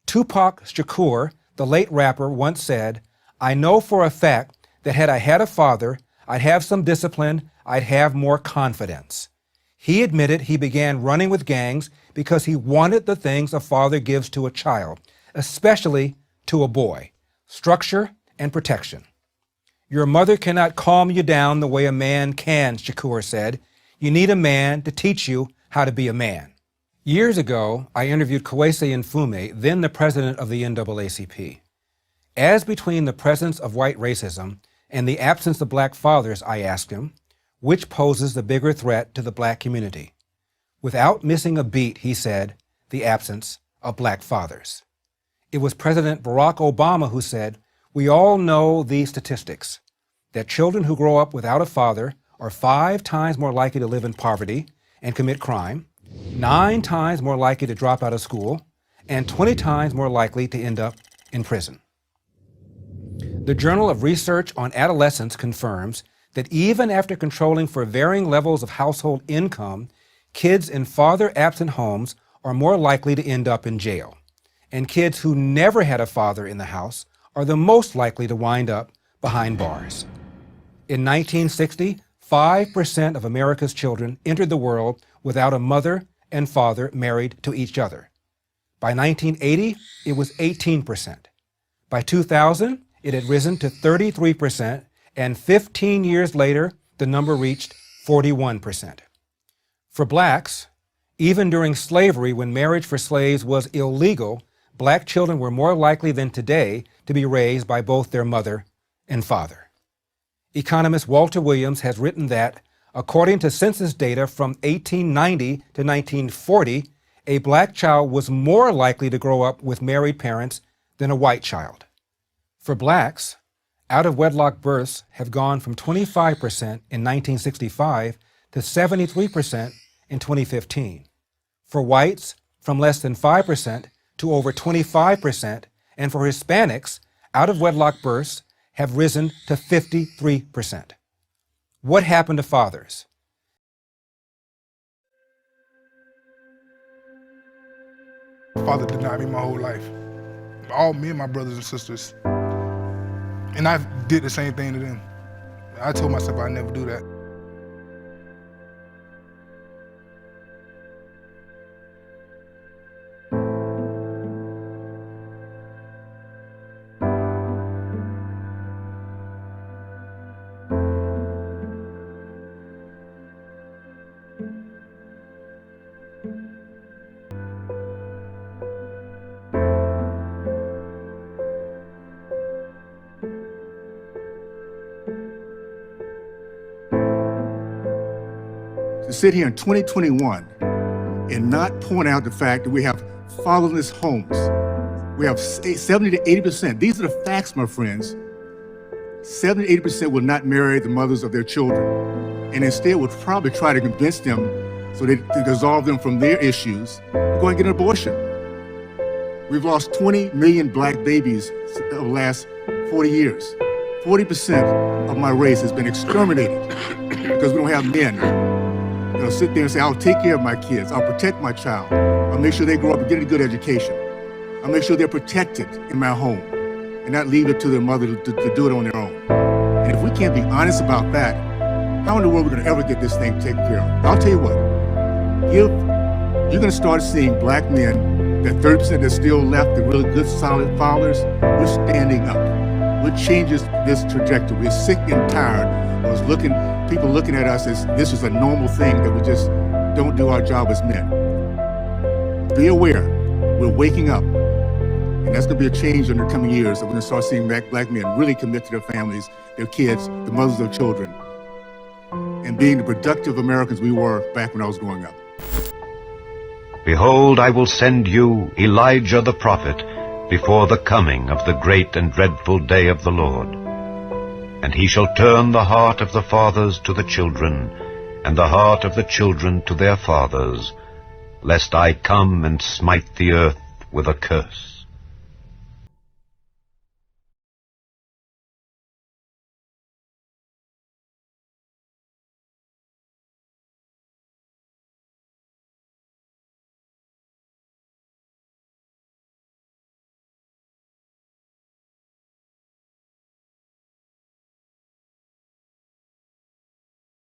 Tupac Shakur, the late rapper, once said, "I know for a fact that had I had a father, I'd have some discipline, I'd have more confidence." He admitted he began running with gangs because he wanted the things a father gives to a child, especially to a boy: structure and protection. "Your mother cannot calm you down the way a man can," Shakur said. "You need a man to teach you how to be a man." Years ago, I interviewed Kweisi Mfume, then the president of the NAACP. As between the presence of white racism and the absence of black fathers, I asked him, which poses the bigger threat to the black community? Without missing a beat, he said, the absence of black fathers. It was President Barack Obama who said, "We all know these statistics, that children who grow up without a father are 5 times more likely to live in poverty and commit crime, 9 times more likely to drop out of school, and 20 times more likely to end up in prison." The Journal of Research on Adolescence confirms that even after controlling for varying levels of household income, kids in father-absent homes are more likely to end up in jail. And kids who never had a father in the house are the most likely to wind up behind bars. In 1960, 5% of America's children entered the world without a mother and father married to each other. By 1980, it was 18%. By 2000, it had risen to 33%, and 15 years later, the number reached 41%. For blacks, even during slavery, when marriage for slaves was illegal, black children were more likely than today to be raised by both their mother and father. Economist Walter Williams has written that, according to census data from 1890 to 1940, a black child was more likely to grow up with married parents than a white child. For blacks, out-of-wedlock births have gone from 25% in 1965 to 73% in 2015. For whites, from less than 5% to over 25%, and for Hispanics, out-of-wedlock births have risen to 53%. What happened to fathers? My father denied me my whole life. Me and my brothers and sisters. And I did the same thing to them. I told myself I'd never do that. To sit here in 2021 and not point out the fact that we have fatherless homes. We have 70 to 80%. These are the facts, my friends. 70 to 80% will not marry the mothers of their children, and instead would probably try to convince them so they to dissolve them from their issues to go and get an abortion. We've lost 20 million black babies over the last 40 years. 40% of my race has been exterminated because we don't have men. Sit there and say, I'll take care of my kids, I'll protect my child, I'll make sure they grow up and get a good education, I'll make sure they're protected in my home, and not leave it to their mother to do it on their own. And if we can't be honest about that, how in the world are we going to ever get this thing taken care of? I'll tell you what, you're going to start seeing black men, that 30% that's still left, the really good, solid fathers, we're standing up. We're changing this trajectory. We're sick and tired of people looking at us as this is a normal thing, that we just don't do our job as men. Be aware, we're waking up. And that's going to be a change in the coming years. We're going to start seeing black men really commit to their families, their kids, the mothers of their children, and being the productive Americans we were back when I was growing up. Behold, I will send you Elijah the prophet before the coming of the great and dreadful day of the Lord. And he shall turn the heart of the fathers to the children, and the heart of the children to their fathers, lest I come and smite the earth with a curse.